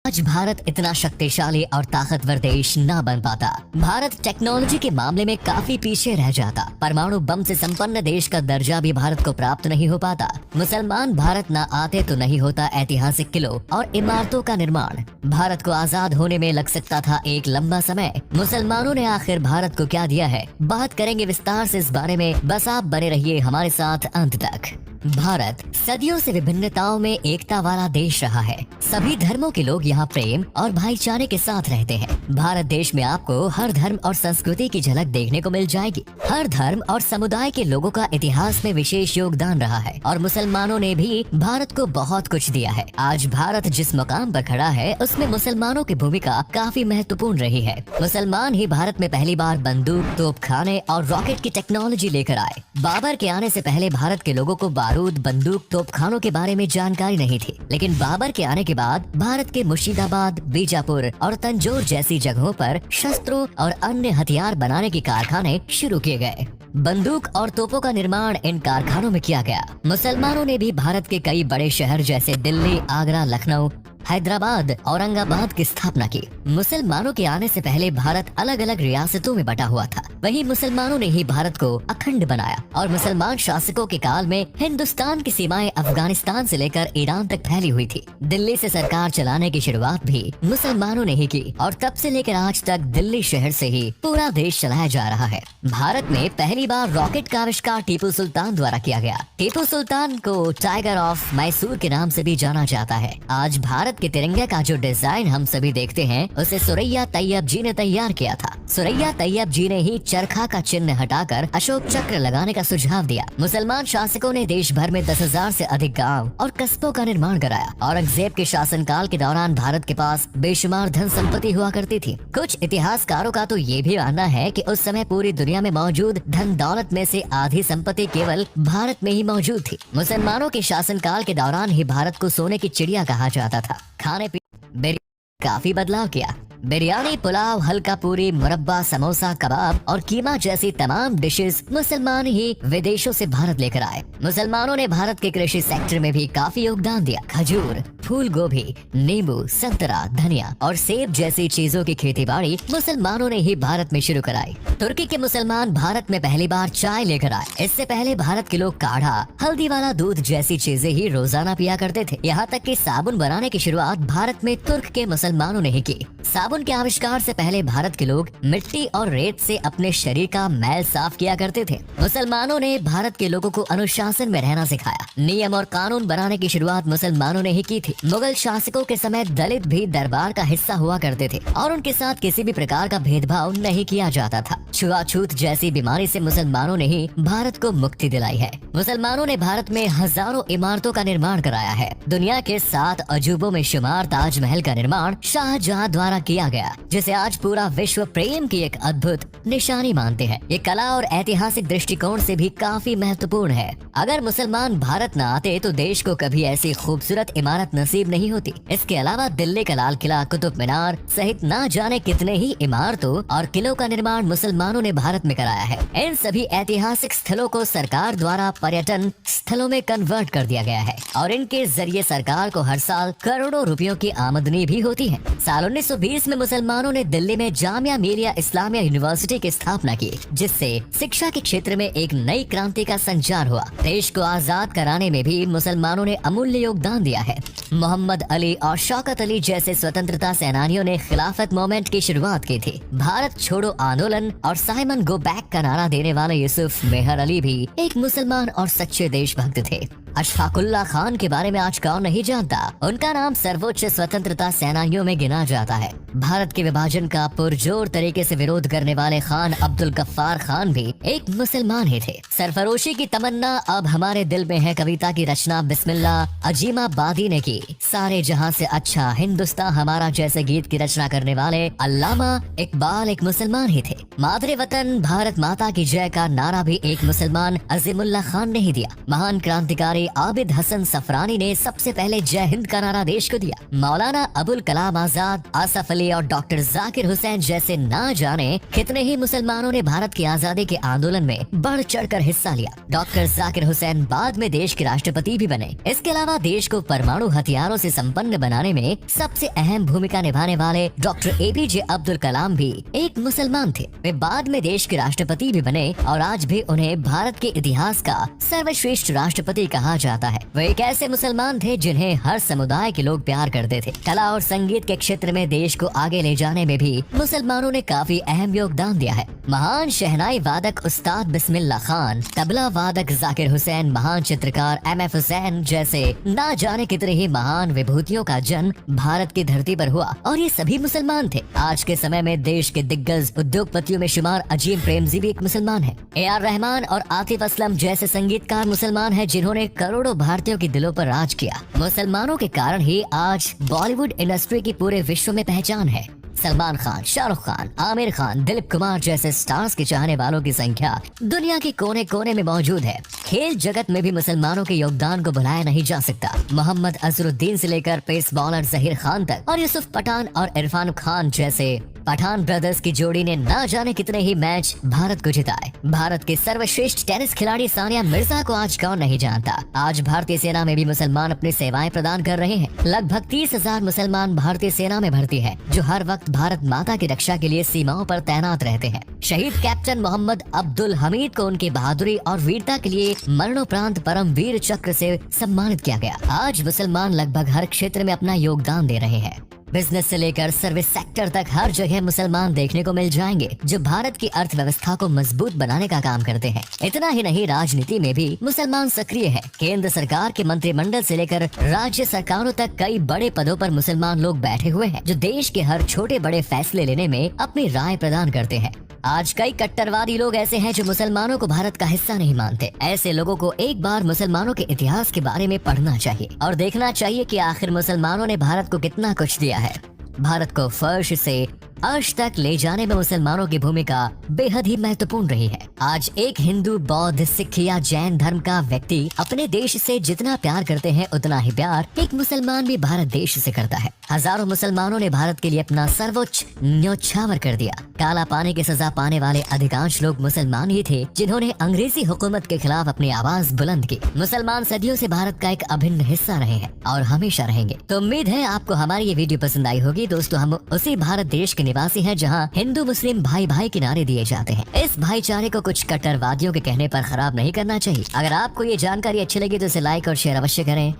आज भारत इतना शक्तिशाली और ताकतवर देश ना बन पाता। भारत टेक्नोलॉजी के मामले में काफी पीछे रह जाता। परमाणु बम से संपन्न देश का दर्जा भी भारत को प्राप्त नहीं हो पाता। मुसलमान भारत ना आते तो नहीं होता ऐतिहासिक किलों और इमारतों का निर्माण। भारत को आजाद होने में लग सकता था एक लंबा समय। मुसलमानों ने आखिर भारत को क्या दिया है, बात करेंगे विस्तार से इस बारे में। बस आप बने रहिए हमारे साथ अंत तक। भारत सदियों से विभिन्नताओं में एकता वाला देश रहा है। सभी धर्मों के लोग यहाँ प्रेम और भाईचारे के साथ रहते हैं। भारत देश में आपको हर धर्म और संस्कृति की झलक देखने को मिल जाएगी। हर धर्म और समुदाय के लोगों का इतिहास में विशेष योगदान रहा है और मुसलमानों ने भी भारत को बहुत कुछ दिया है। आज भारत जिस मकाम पर खड़ा है उसमें मुसलमानों की भूमिका काफी महत्वपूर्ण रही है। मुसलमान ही भारत में पहली बार बंदूक, तोपखाने और रॉकेट की टेक्नोलॉजी लेकर आए। बाबर के आने से पहले भारत के लोगों को बारूद, बंदूक, तोपखानों के बारे में जानकारी नहीं थी, लेकिन बाबर के आने के बाद भारत के मुर्शिदाबाद, बीजापुर और तंजौर जैसी जगहों पर शस्त्रों और अन्य हथियार बनाने के कारखाने शुरू किए गए। बंदूक और तोपों का निर्माण इन कारखानों में किया गया। मुसलमानों ने भी भारत के कई बड़े शहर जैसे दिल्ली, आगरा, लखनऊ, हैदराबाद, औरंगाबाद की स्थापना की। मुसलमानों के आने से पहले भारत अलग अलग रियासतों में बटा हुआ था। वहीं मुसलमानों ने ही भारत को अखंड बनाया और मुसलमान शासकों के काल में हिंदुस्तान की सीमाएं अफगानिस्तान से लेकर ईरान तक फैली हुई थी। दिल्ली से सरकार चलाने की शुरुआत भी मुसलमानों ने ही की और तब से लेकर आज तक दिल्ली शहर से ही पूरा देश चलाया जा रहा है। भारत में पहली बार रॉकेट का आविष्कार टीपू सुल्तान द्वारा किया गया। टीपू सुल्तान को टाइगर ऑफ मैसूर के नाम से भी जाना जाता है। आज भारत के तिरंगे का जो डिजाइन हम सभी देखते हैं उसे सुरैया तैयब जी ने तैयार किया था। सुरैया तैयब जी ने ही चरखा का चिन्ह हटाकर अशोक चक्र लगाने का सुझाव दिया। मुसलमान शासकों ने देश भर में 10,000 से अधिक गांव और कस्बों का निर्माण कराया। औरंगजेब के शासनकाल के दौरान भारत के पास बेशुमार धन संपत्ति हुआ करती थी। कुछ इतिहासकारों का तो ये भी मानना है कि उस समय पूरी दुनिया में मौजूद धन दौलत में से आधी संपत्ति केवल भारत में ही मौजूद थी। मुसलमानों के शासनकाल के दौरान ही भारत को सोने की चिड़िया कहा जाता था। खाने पीने काफी बदलाव किया। बिरयानी, पुलाव, हल्का पूरी, मुरब्बा, समोसा, कबाब और कीमा जैसी तमाम डिशेस मुसलमान ही विदेशों से भारत लेकर आए। मुसलमानों ने भारत के कृषि सेक्टर में भी काफी योगदान दिया। खजूर, फूल गोभी, नींबू, संतरा, धनिया और सेब जैसी चीजों की खेती बाड़ी मुसलमानों ने ही भारत में शुरू कराई। तुर्की के मुसलमान भारत में पहली बार चाय लेकर आए। इससे पहले भारत के लोग काढ़ा, हल्दी वाला दूध जैसी चीजें ही रोजाना पिया करते थे। यहाँ तक कि साबुन बनाने की शुरुआत भारत में तुर्क के मुसलमानों ने ही की। साबुन के आविष्कार से पहले भारत के लोग मिट्टी और रेत से अपने शरीर का मैल साफ किया करते थे। मुसलमानों ने भारत के लोगों को अनुशासन में रहना सिखाया। नियम और कानून बनाने की शुरुआत मुसलमानों ने ही की थी। मुगल शासकों के समय दलित भी दरबार का हिस्सा हुआ करते थे और उनके साथ किसी भी प्रकार का भेदभाव नहीं किया जाता था। छुआछूत जैसी बीमारी से मुसलमानों ने ही भारत को मुक्ति दिलाई है। मुसलमानों ने भारत में हजारों इमारतों का निर्माण कराया है। दुनिया के 7 अजूबों में शुमार ताजमहल का निर्माण शाहजहां द्वारा किया गया, जिसे आज पूरा विश्व प्रेम की एक अद्भुत निशानी मानते हैं। ये कला और ऐतिहासिक दृष्टिकोण से भी काफी महत्वपूर्ण है। अगर मुसलमान भारत न आते तो देश को कभी ऐसी खूबसूरत इमारत नसीब नहीं होती। इसके अलावा दिल्ली का लाल किला, कुतुब मीनार सहित न जाने कितने ही इमारतों और किलों का निर्माण मुसलमानों ने भारत में कराया है। इन सभी ऐतिहासिक स्थलों को सरकार द्वारा पर्यटन स्थलों में कन्वर्ट कर दिया गया है और इनके जरिए सरकार को हर साल करोड़ों रुपयों की आमदनी भी होती है। साल 1920 में मुसलमानों ने दिल्ली में जामिया मिलिया इस्लामिया यूनिवर्सिटी की स्थापना की, जिससे शिक्षा के क्षेत्र में एक नई क्रांति का संचार हुआ। देश को आजाद कराने में भी मुसलमानों ने अमूल्य योगदान दिया है। मोहम्मद अली और शौकत अली जैसे स्वतंत्रता सेनानियों ने खिलाफत मूवमेंट की शुरुआत की थी। भारत छोड़ो आंदोलन और साइमन गो बैक का नारा देने वाले यूसुफ मेहर अली भी एक मुसलमान और सच्चे देशभक्त थे। अशफाकुल्ला खान के बारे में आज कौन नहीं जानता। उनका नाम सर्वोच्च स्वतंत्रता सेनानियों में गिना जाता है। भारत के विभाजन का पुरजोर तरीके से विरोध करने वाले खान अब्दुल गफ्फार खान भी एक मुसलमान ही थे। सरफरोशी की तमन्ना अब हमारे दिल में है कविता की रचना बिस्मिल्लाह अजीमाबादी ने की। सारे जहां से अच्छा हिंदुस्तान हमारा जैसे गीत की रचना करने वाले अल्लामा इकबाल एक मुसलमान ही थे। मातृ वतन भारत माता की जय का नारा भी एक मुसलमान अजीमुल्लाह खान ने ही दिया। महान क्रांतिकारी आबिद हसन सफरानी ने सबसे पहले जय हिंद का नारा देश को दिया। मौलाना अबुल कलाम आजाद, आसफ अली और डॉक्टर जाकिर हुसैन जैसे ना जाने कितने ही मुसलमानों ने भारत की आजादी के आंदोलन में बढ़ चढ़कर हिस्सा लिया। डॉक्टर जाकिर हुसैन बाद में देश के राष्ट्रपति भी बने। इसके अलावा देश को परमाणु हथियारों से संपन्न बनाने में सबसे अहम भूमिका निभाने वाले डॉक्टर APJ अब्दुल कलाम भी एक मुसलमान थे। वे बाद में देश के राष्ट्रपति भी बने और आज भी उन्हें भारत के इतिहास का सर्वश्रेष्ठ राष्ट्रपति कहा जाता है। वे एक ऐसे मुसलमान थे जिन्हें हर समुदाय के लोग प्यार करते थे। कला और संगीत के क्षेत्र में देश को आगे ले जाने में भी मुसलमानों ने काफी अहम योगदान दिया है। महान शहनाई वादक उस्ताद बिस्मिल्लाह खान, तबला वादक जाकिर हुसैन, महान चित्रकार MF हुसैन जैसे ना जाने कितने ही महान विभूतियों का जन्म भारत की धरती पर हुआ और ये सभी मुसलमान थे। आज के समय में देश के दिग्गज उद्योगपतियों में शुमार अजीम प्रेमजी भी एक मुसलमान है। AR रहमान और आतिफ असलम जैसे संगीतकार मुसलमान हैं जिन्होंने करोड़ों भारतीयों के दिलों पर राज किया। मुसलमानों के कारण ही आज बॉलीवुड इंडस्ट्री की पूरे विश्व में पहचान है। सलमान खान, शाहरुख खान, आमिर खान, दिलीप कुमार जैसे स्टार्स के चाहने वालों की संख्या दुनिया के कोने कोने में मौजूद है। खेल जगत में भी मुसलमानों के योगदान को भुलाया नहीं जा सकता। मोहम्मद अजरुद्दीन से लेकर पेस बॉलर जहीर खान तक और यूसुफ पठान और इरफान खान जैसे पठान ब्रदर्स की जोड़ी ने ना जाने कितने ही मैच भारत को जिताए। भारत के सर्वश्रेष्ठ टेनिस खिलाड़ी सानिया मिर्जा को आज कौन नहीं जानता। आज भारतीय सेना में भी मुसलमान अपनी सेवाएं प्रदान कर रहे हैं। लगभग 30,000 मुसलमान भारतीय सेना में भर्ती हैं, जो हर वक्त भारत माता की रक्षा के लिए सीमाओं पर तैनात रहते हैं। शहीद कैप्टन मोहम्मद अब्दुल हमीद को उनकी बहादुरी और वीरता के लिए मरणोपरांत परम वीर चक्र से सम्मानित किया गया। आज मुसलमान लगभग हर क्षेत्र में अपना योगदान दे रहे हैं। बिजनेस से लेकर सर्विस सेक्टर तक हर जगह मुसलमान देखने को मिल जाएंगे, जो भारत की अर्थव्यवस्था को मजबूत बनाने का काम करते हैं। इतना ही नहीं, राजनीति में भी मुसलमान सक्रिय हैं। केंद्र सरकार के मंत्रिमंडल से लेकर राज्य सरकारों तक कई बड़े पदों पर मुसलमान लोग बैठे हुए हैं, जो देश के हर छोटे बड़े फैसले लेने में अपनी राय प्रदान करते हैं। आज कई कट्टरवादी लोग ऐसे हैं जो मुसलमानों को भारत का हिस्सा नहीं मानते। ऐसे लोगों को एक बार मुसलमानों के इतिहास के बारे में पढ़ना चाहिए और देखना चाहिए कि आखिर मुसलमानों ने भारत को कितना कुछ दिया है। भारत को फर्श से अर्श तक ले जाने में मुसलमानों की भूमिका बेहद ही महत्वपूर्ण रही है। आज एक हिंदू, बौद्ध, सिख या जैन धर्म का व्यक्ति अपने देश से जितना प्यार करते हैं, उतना ही प्यार एक मुसलमान भी भारत देश से करता है। हजारों मुसलमानों ने भारत के लिए अपना सर्वोच्च न्योछावर कर दिया। काला पानी की सजा पाने वाले अधिकांश लोग मुसलमान ही थे, जिन्होंने अंग्रेजी हुकूमत के खिलाफ अपनी आवाज बुलंद की। मुसलमान सदियों से भारत का एक अभिन्न हिस्सा रहे हैं और हमेशा रहेंगे। तो उम्मीद है आपको हमारी ये वीडियो पसंद आई होगी। दोस्तों, हम उसी भारत देश के निवासी हैं जहां हिंदू मुस्लिम भाई भाई के नारे दिए जाते हैं। इस भाईचारे को कुछ कट्टरवादियों के कहने पर खराब नहीं करना चाहिए। अगर आपको ये जानकारी अच्छी लगी तो इसे लाइक और शेयर अवश्य करें।